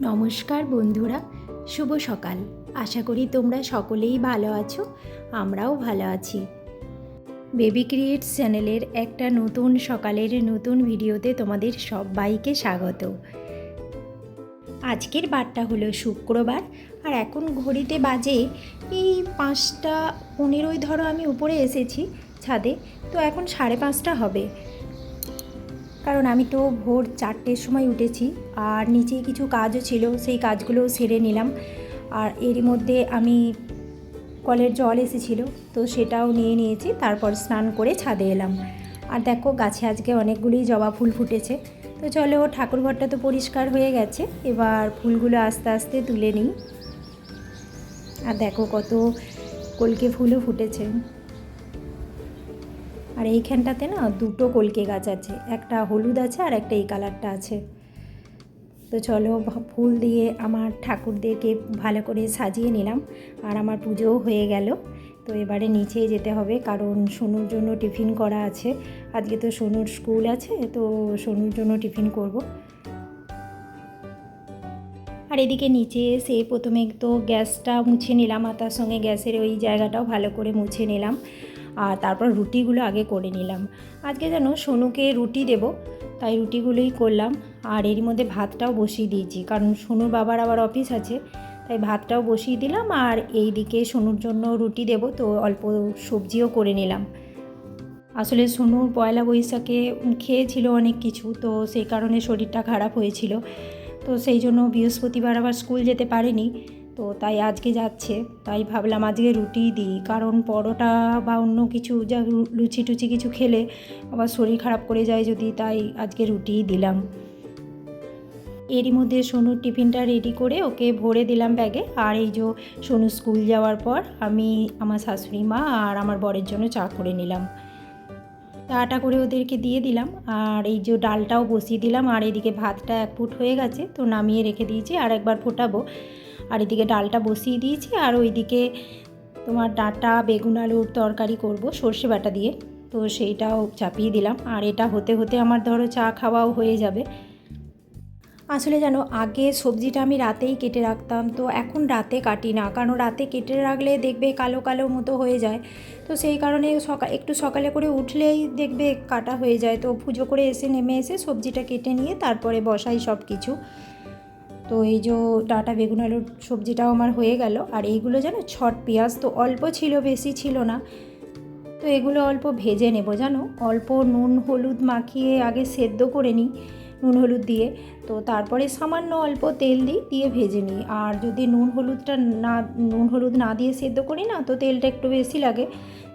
নমস্কার বন্ধুরা, শুভ সকাল। আশা করি তোমরা সকলেই ভালো আছো, আমরাও ভালো আছি। বেবি ক্রিয়েটস চ্যানেলের একটা নতুন সকালের নতুন ভিডিওতে তোমাদের সবাইকে স্বাগত। আজকের বারটা হলো শুক্রবার, আর এখন ঘড়িতে বাজে এই 5:15 ধরো। আমি উপরে এসেছি ছাদে, তো এখন 5:30 হবে, কারণ আমি তো ভোর 4টের সময় উঠেছি। আর নিচে কিছু কাজও ছিল, সেই কাজগুলো সেরে নিলাম। আর এরই মধ্যে আমি কলের জল এসেছিলো, তো সেটাও নিয়ে নিয়েছি। তারপর স্নান করে ছাদে এলাম। আর দেখো, গাছে আজকে অনেকগুলি জবা ফুল ফুটেছে। তো চলো, ঠাকুরঘরটা তো পরিষ্কার হয়ে গেছে, এবার ফুলগুলো আস্তে আস্তে তুলে নিই। আর দেখো, কত কলকে ফুলও ফুটেছে। আর এইখানটাতে না দুটো কলকে গাছ আছে, একটা হলুদ আছে আর একটা এই কালারটা আছে। তো চলো, ফুল দিয়ে আমার ঠাকুরদেরকে ভালো করে সাজিয়ে নিলাম। আর আমার পুজোও হয়ে গেল। তো এবারে নিচেই যেতে হবে, কারণ সোনুর জন্য টিফিন করা আছে। আজকে তো সোনুর স্কুল আছে, তো সোনুর জন্য টিফিন করব। আর এদিকে নিচে এসে প্রথমে তো গ্যাসটা মুছে নিলাম, আর তার সঙ্গে গ্যাসের ওই জায়গাটাও ভালো করে মুছে নিলাম। আর তারপর রুটিগুলো আগে করে নিলাম। আজকে যেন সোনুকে রুটি দেব, তাই রুটিগুলোই করলাম। আর এরই মধ্যে ভাতটাও বসিয়ে দিয়েছি, কারণ সোনুর বাবার আবার অফিস আছে, তাই ভাতটাও বসিয়ে দিলাম। আর এই দিকে সোনুর জন্য রুটি দেব, তো অল্প সবজিও করে নিলাম। আসলে সোনুর পয়লা বৈশাখে খেয়েছিল অনেক কিছু, তো সেই কারণে শরীরটা খারাপ হয়েছিল। তো সেই জন্য বৃহস্পতিবার আবার স্কুল যেতে পারেনি, তো তাই আজকে যাচ্ছে। তাই ভাবলাম আজকে রুটি দিই, কারণ পরোটা বা অন্য কিছু যা লুচি টুচি কিছু খেলে আবার শরীর খারাপ করে যায় যদি, তাই আজকে রুটিই দিলাম। এরই মধ্যে সোনুর টিফিনটা রেডি করে ওকে ভরে দিলাম ব্যাগে। আর এই যে সোনু স্কুল যাওয়ার পর আমি আমার শাশুড়ি মা আর আমার বরের জন্য চা করে নিলাম। চাটা করে ওদেরকে দিয়ে দিলাম। আর এই যে ডালটাও বসিয়ে দিলাম। আর এদিকে ভাতটা 1 ফুট হয়ে গেছে, তো নামিয়ে রেখে দিয়েছি, আর একবার ফোটাবো। আর এদিকে ডালটা বসিয়ে দিয়েছি। আর ওইদিকে তোমার ডাঁটা বেগুন আলুর তরকারি করব সর্ষে বাটা দিয়ে, তো সেইটাও চাপিয়ে দিলাম। আর এটা হতে হতে আমার ধরো চা খাওয়াও হয়ে যাবে। আসলে জানো, আগে সবজিটা আমি রাতেই কেটে রাখতাম, তো এখন রাতে কাটি না, কারণ রাতে কেটে রাখলে দেখবে কালো কালো মতো হয়ে যায়। তো সেই কারণে একটু সকালে করে উঠলেই দেখবে কাটা হয়ে যায়। তো পুজো করে নেমে এসে সবজিটা কেটে নিয়ে তারপরে বসাই সব কিছু। তো এই যে ডাঁটা বেগুন আলুর সবজিটাও আমার হয়ে গেল। আর এইগুলো জানো, ছট পেঁয়াজ তো অল্প ছিল, বেশি ছিল না। তো এগুলো অল্প ভেজে নেব জানো, অল্প নুন হলুদ মাখিয়ে আগে সেদ্ধ করে নিই নুন হলুদ দিয়ে। তো তারপরে সামান্য অল্প তেল দিয়ে ভেজে নিই। আর যদি নুন হলুদ না দিয়ে সেদ্ধ করি না, তো তেলটা একটু বেশি লাগে।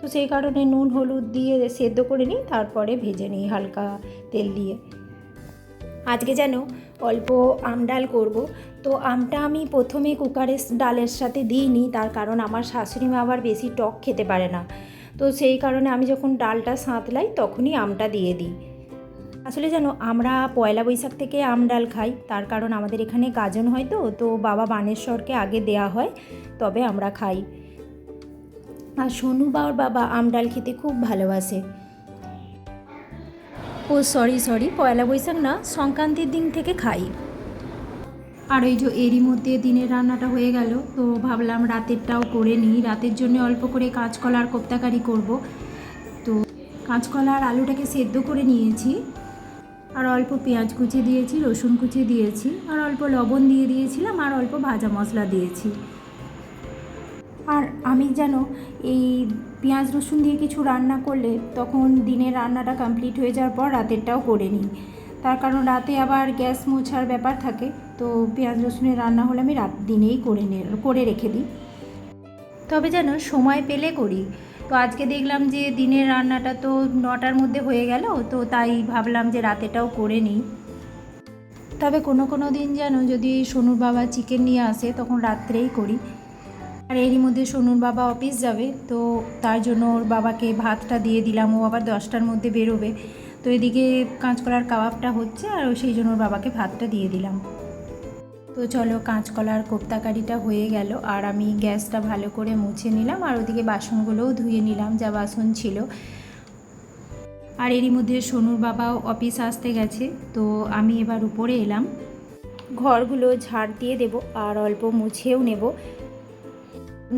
তো সেই কারণে নুন হলুদ দিয়ে সেদ্ধ করে নিই, তারপরে ভেজে নিই হালকা তেল দিয়ে। আজকে যেন অল্প আম ডাল করব। তো আমটা আমি প্রথমে কুকারের ডালের সাথে দিইনি, তার কারণ আমার শাশুড়ি মা আবার বেশি টক খেতে পারে না। তো সেই কারণে আমি যখন ডালটা সাঁতলাই তখনই আমটা দিয়ে দিই। আসলে জানো, আমরা পয়লা বৈশাখ থেকে আম ডাল খাই, তার কারণ আমাদের এখানে গাজন হয়, তো বাবা বানেশ্বরকে আগে দেয়া হয়, তবে আমরা খাই। আর সোনু বাবা আম ডাল খেতে খুব ভালোবাসে। ও সরি, পয়লা বৈশাখ না, সংক্রান্তির দিন থেকে খাই। আর ওই যে এরই মধ্যে দিনের রান্নাটা হয়ে গেল, তো ভাবলাম রাতেরটাও করে নিই। রাতের জন্য অল্প করে কাঁচকলা আর কোপ্তাকারি করব। তো কাঁচকলা আর আলুটাকে সেদ্ধ করে নিয়েছি, আর অল্প পেঁয়াজ কুচি দিয়েছি, রসুন কুচি দিয়েছি, আর অল্প লবণ দিয়ে দিয়েছিলাম, আর অল্প ভাজা মশলা দিয়েছি। আর আমি যেন এই পেঁয়াজ রসুন দিয়ে কিছু রান্না করলে তখন দিনের রান্নাটা কমপ্লিট হয়ে যাওয়ার পর রাতেরটাও করে নিই, তার কারণ রাতে আবার গ্যাস মোছার ব্যাপার থাকে। তো পেঁয়াজ রসুনের রান্না হলে আমি দিনেই করে রেখে দিই, তবে যেন সময় পেলে করি। তো আজকে দেখলাম যে দিনের রান্নাটা তো 9টার মধ্যে হয়ে গেল, তো তাই ভাবলাম যে রাতেটাও করে নিই। তবে কোনো দিন যেন যদি সোনুর বাবা চিকেন নিয়ে আসে, তখন রাত্রেই করি। আর এরই মধ্যে সোনুর বাবা অফিস যাবে, তো তার জন্য ওর বাবাকে ভাতটা দিয়ে দিলাম। ও আবার 10টার মধ্যে বেরোবে। তো এদিকে কাঁচকলার কাবাবটা হচ্ছে, আর সেই জন্য ওর বাবাকে ভাতটা দিয়ে দিলাম। তো চলো, কাঁচকলার কোপ্তাকারিটা হয়ে গেল, আর আমি গ্যাসটা ভালো করে মুছে নিলাম। আর ওদিকে বাসনগুলোও ধুয়ে নিলাম, যা বাসন ছিল। আর এরই মধ্যে সোনুর বাবাও অফিস আসতে গেছে, তো আমি এবার উপরে এলাম। ঘরগুলো ঝাড় দিয়ে দেব আর অল্প মুছেও নেব।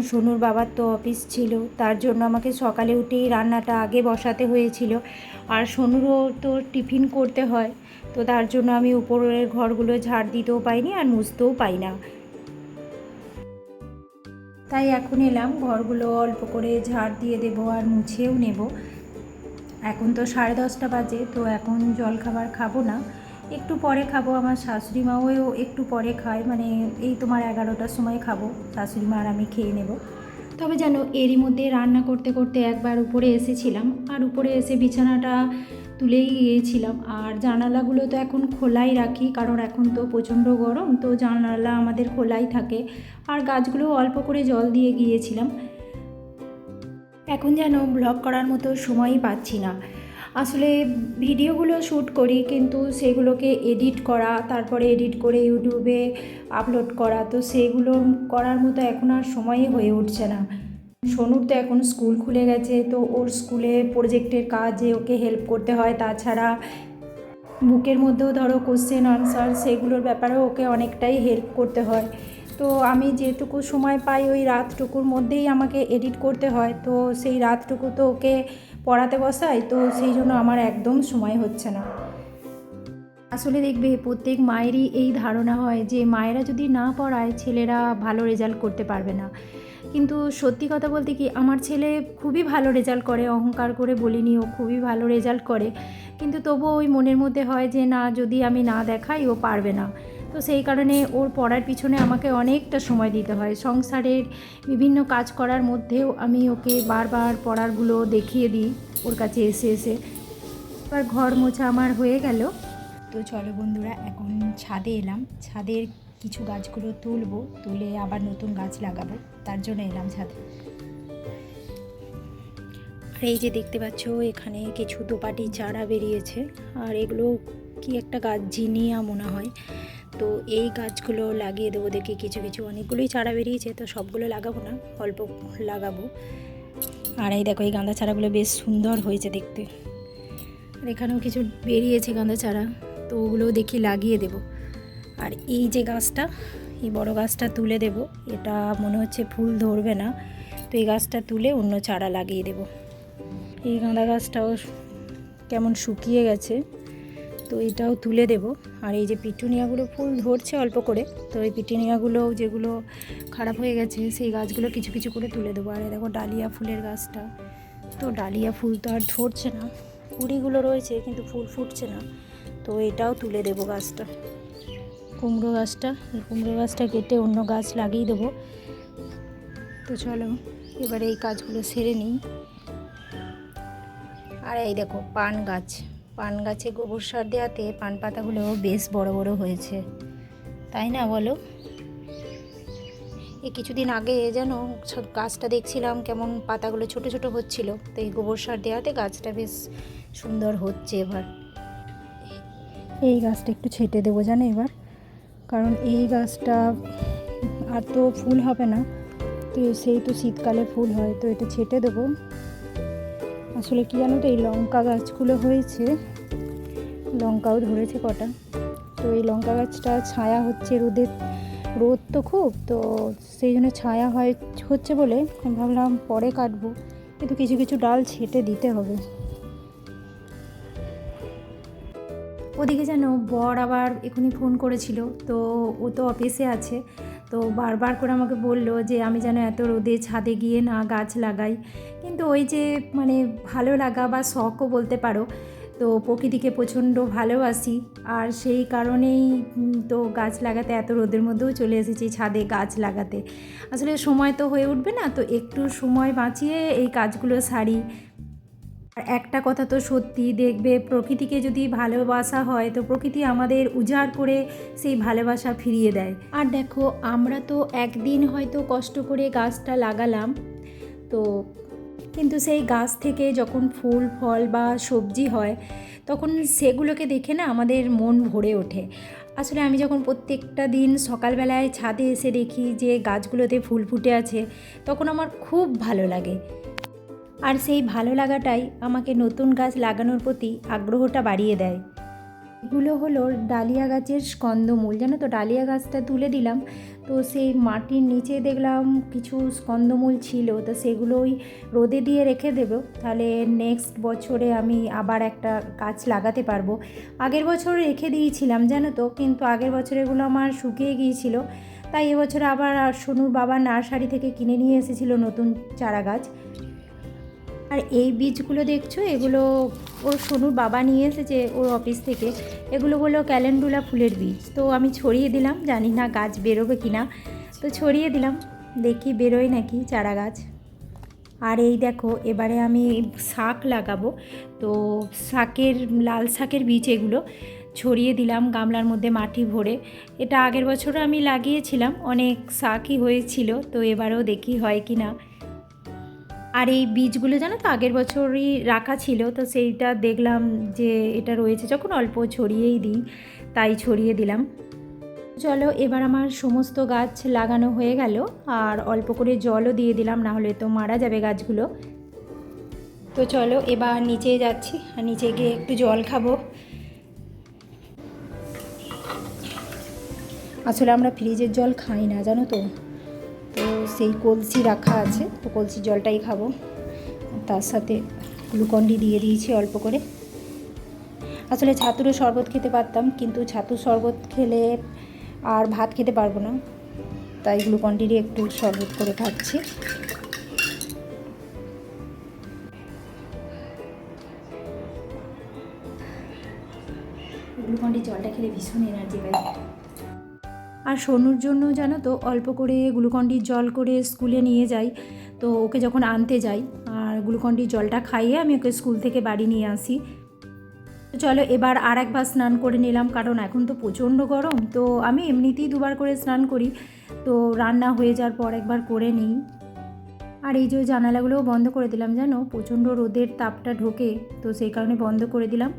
সোনুর বাবার তো অফিস ছিল, তার জন্য আমাকে সকালে উঠেই রান্নাটা আগে বসাতে হয়েছিল। আর সোনুরও তো টিফিন করতে হয়, তো তার জন্য আমি উপরের ঘরগুলো ঝাড় দিতেও পাইনি আর মুছতেও পাই না। তাই এখন এলাম, ঘরগুলো অল্প করে ঝাড় দিয়ে দেবো আর মুছেও নেব। এখন তো 10:30 বাজে, তো এখন জলখাবার খাবো না, একটু পরে খাবো। আমার শাশুড়ি মাও একটু পরে খায়, মানে এই তোমার 11টার সময় খাবো, শাশুড়ি মা আর আমি খেয়ে নেব। তবে জানো, এরই মধ্যে রান্না করতে করতে একবার উপরে এসেছিলাম, আর উপরে এসে বিছানাটা তুলেই গিয়েছিলাম। আর জানালাগুলো তো এখন খোলাই রাখি, কারণ এখন তো প্রচণ্ড গরম, তো জানালা আমাদের খোলাই থাকে। আর গাছগুলো অল্প করে জল দিয়ে গিয়েছিলাম। এখন যেন ব্লগ করার মতো সময়ই পাচ্ছি না। আসলে ভিডিওগুলো শ্যুট করি, কিন্তু সেগুলোকে এডিট করা, তারপরে এডিট করে ইউটিউবে আপলোড করা, তো সেগুলো করার মতো এখন আর সময়ই হয়ে উঠছে না। সোনুর তো এখন স্কুল খুলে গেছে, তো ওর স্কুলে প্রজেক্টের কাজে ওকে হেল্প করতে হয়। তাছাড়া বুকের মধ্যেও ধরো কোশ্চেন আনসার, সেগুলোর ব্যাপারেও ওকে অনেকটাই হেল্প করতে হয়। তো আমি যেটুকু সময় পাই ওই রাতটুকুর মধ্যেই আমাকে এডিট করতে হয়, তো সেই রাতটুকু তো ওকে পড়াতে বসাই, তো সেই জন্য আমার একদম সময় হচ্ছে না। আসলে দেখবে, প্রত্যেক মায়েরই এই ধারণা হয় যে মায়েরা যদি না পড়ায় ছেলেরা ভালো রেজাল্ট করতে পারবে না। কিন্তু সত্যি কথা বলতে কি, আমার ছেলে খুবই ভালো রেজাল্ট করে, অহংকার করে বলিনি, ও খুবই ভালো রেজাল্ট করে। কিন্তু তবুও ওই মনের মধ্যে হয় যে না, যদি আমি না দেখাই ও পারবে না। তো সেই কারণে ওর পড়ার পিছনে আমাকে অনেকটা সময় দিতে হয়। সংসারের বিভিন্ন কাজ করার মধ্যেও আমি ওকে বারবার পড়ারগুলো দেখিয়ে দিই ওর কাছে এসে এসে। এবার ঘর মোছা আমার হয়ে গেল। তো চলো বন্ধুরা, এখন ছাদে এলাম। ছাদের কিছু গাছগুলো তুলে আবার নতুন গাছ লাগাবো, তার জন্য এলাম ছাদে। আর এই যে দেখতে পাচ্ছ, এখানে কিছু দোপাটি চারা বেরিয়েছে। আর এগুলো কি একটা গাছ, জিনিয়া মনে হয়। তো এই গাছগুলো লাগিয়ে দেবো দেখি। কিছু অনেকগুলোই চারা বেরিয়েছে, তো সবগুলো লাগাবো না, অল্প লাগাবো। আর এই দেখো, এই গাঁদা চারাগুলো বেশ সুন্দর হয়েছে দেখতে। আর এখানেও কিছু বেরিয়েছে গাঁদা চারা, তো ওগুলোও দেখি লাগিয়ে দেব। আর এই যে গাছটা, এই বড় গাছটা তুলে দেব। এটা মনে হচ্ছে ফুল ধরবে না, তো এই গাছটা তুলে অন্য চারা লাগিয়ে দেব। এই গাঁদা গাছটাও কেমন শুকিয়ে গেছে, তো এটাও তুলে দেব। আর এই যে পিটুনিয়াগুলো ফুল ধরছে অল্প করে, তো এই পিটুনিয়াগুলো যেগুলো খারাপ হয়ে গেছে সেই গাছগুলো কিছু করে তুলে দেবো। আর দেখো ডালিয়া ফুলের গাছটা, তো ডালিয়া ফুল তো আর ধরছে না, কুড়িগুলো রয়েছে কিন্তু ফুল ফুটছে না, তো এটাও তুলে দেবো গাছটা। কুমড়ো গাছটা কেটে অন্য গাছ লাগিয়ে দেবো। তো চলো এবারে এই কাজগুলো সেরে নিই। আর এই দেখো, পান গাছে গোবর সার দেওয়াতে পান পাতাগুলো বেশ বড় বড় হয়েছে, তাই না বলো? এই কিছুদিন আগে যেন গাছটা দেখছিলাম কেমন পাতাগুলো ছোট ছোট হচ্ছিল, তো এই গোবর সার দেওয়াতে গাছটা বেশ সুন্দর হচ্ছে। এবার এই গাছটা একটু ছেটে দেবো জানো এবার, কারণ এই গাছটা আর তো ফুল হবে না, তো সেই তো শীতকালে ফুল হয়, তো এটা ছেটে দেবো। আসলে কি জানো তো, এই লঙ্কা গাছগুলো হয়েছে, লঙ্কাও ধরেছে কটা, তো এই লঙ্কা গাছটা ছায়া হচ্ছে, রোদ তো খুব, তো সেই জন্য ছায়া হচ্ছে বলে আমি ভাবলাম পরে কাটবো, কিন্তু কিছু ডাল ছেটে দিতে হবে। ওদিকে যেন বর আবার এখনই ফোন করেছিল, তো ও তো অফিসে আছে, তো বারবার করে আমাকে বলল যে আমি যেন এত রোদে ছাদে গিয়ে না গাছ লাগাই। কিন্তু ওই যে মানে ভালো লাগা বা শখও বলতে পারো, তো প্রকৃতিকে প্রচণ্ড ভালোবাসি, আর সেই কারণেই তো গাছ লাগাতে, এত রোদের মধ্যেও চলে এসেছি ছাদে গাছ লাগাতে। আসলে সময় তো হয়ে উঠবে না, তো একটু সময় বাঁচিয়ে এই কাজগুলো সারি। আর একটা কথা তো সত্যি, দেখবে প্রকৃতিকে যদি ভালোবাসা হয়, তো প্রকৃতি আমাদের উজাড় করে সেই ভালোবাসা ফিরিয়ে দেয়। আর দেখো, আমরা তো একদিন হয়তো কষ্ট করে গাছটা লাগালাম, তো কিন্তু সেই গাছ থেকে যখন ফুল ফল বা সবজি হয়, তখন সেগুলোকে দেখে না আমাদের মন ভরে ওঠে। আসলে আমি যখন প্রত্যেকটা দিন সকালবেলায় ছাদে এসে দেখি যে গাছগুলোতে ফুল ফুটে আছে, তখন আমার খুব ভালো লাগে। আর সেই ভালো লাগাটাই আমাকে নতুন গাছ লাগানোর প্রতি আগ্রহটা বাড়িয়ে দেয়। এগুলো হলো ডালিয়া গাছের স্কন্দমূল, জানো তো। ডালিয়া গাছটা তুলে দিলাম, তো সেই মাটির নিচে দেখলাম কিছু স্কন্দমূল ছিল, তো সেগুলোই রোদে দিয়ে রেখে দেবো, তাহলে নেক্সট বছরে আমি আবার একটা গাছ লাগাতে পারবো। আগের বছর রেখে দিয়েছিলাম, জানো তো, কিন্তু আগের বছর এগুলো আমার শুকিয়ে গিয়েছিল, তাই এবছর আবার সোনুর বাবা নার্সারি থেকে কিনে নিয়ে এসেছিলো নতুন চারা গাছ। আর এই বীজগুলো দেখছো, এগুলো ওর সোনুর বাবা নিয়ে এসেছে ওর অফিস থেকে। এগুলো হলো ক্যালেন্ডুলা ফুলের বীজ, তো আমি ছড়িয়ে দিলাম, জানি না গাছ বেরোবে কি না, তো ছড়িয়ে দিলাম, দেখি বেরোয় নাকি চারা গাছ। আর এই দেখো, এবারে আমি শাক লাগাবো, তো লাল শাকের বীজ এগুলো ছড়িয়ে দিলাম গামলার মধ্যে মাটি ভরে। এটা আগের বছরও আমি লাগিয়েছিলাম, অনেক শাকই হয়েছিল, তো এবারেও দেখি হয় কি না। আর এই বীজগুলো জানো তো আগের বছরই রাখা ছিল, তো সেইটা দেখলাম যে এটা রয়েছে, যখন অল্প ছড়িয়েই দিই, তাই ছড়িয়ে দিলাম। চলো, এবার আমার সমস্ত গাছ লাগানো হয়ে গেল, আর অল্প করে জলও দিয়ে দিলাম, না হলে তো মারা যাবে গাছগুলো। তো চলো এবার নিচে যাচ্ছি, আর নিচে গিয়ে একটু জল খাবো। আসলে আমরা ফ্রিজের জল খাই না, জানো তো, তো সেই কলসি রাখা আছে, তো কলসির জলটাই খাবো। তার সাথে গ্লুকন-ডি দিয়ে দিয়েছি অল্প করে। আসলে ছাতুরও শরবত খেতে পারতাম, কিন্তু ছাতুর শরবত খেলে আর ভাত খেতে পারবো না, তাই গ্লুকন-ডিরই একটু শরবত করে খাচ্ছি। গ্লুকন-ডি জলটা খেলে ভীষণ এনার্জি পাই। আর সোনুর জন্য জানো তো অল্প করে গ্লুকন-ডির জল করে স্কুলে নিয়ে যাই, তো ওকে যখন আনতে যাই, আর গ্লুকন-ডির জলটা খাইয়ে আমি ওকে স্কুল থেকে বাড়ি নিয়ে আসি। চলো এবার আর একবার স্নান করে নিলাম, কারণ এখন তো প্রচণ্ড গরম, তো আমি এমনিতেই দুবার করে স্নান করি, তো রান্না হয়ে যাওয়ার পর একবার করে নিই। আর এই যে জানালাগুলোও বন্ধ করে দিলাম, জানো, প্রচণ্ড রোদের তাপটা ঢোকে, তো সেই কারণে বন্ধ করে দিলাম।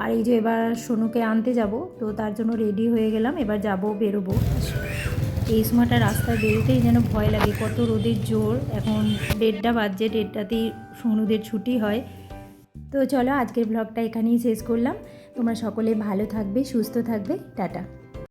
আর এই যে এবার সোনুকে আনতে যাব, তো তার জন্য রেডি হয়ে গেলাম, এবার বেরোবো। এই সময়টা রাস্তায় বেরোতেই যেন ভয় লাগে, কত রোদের জোর। এখন 1:30 বাজছে, 1:30তেই সোনুদের ছুটি হয়। তো চলো আজকের ব্লগটা এখানেই শেষ করলাম। তোমরা সকলে ভালো থাকবে, সুস্থ থাকবে, টাটা।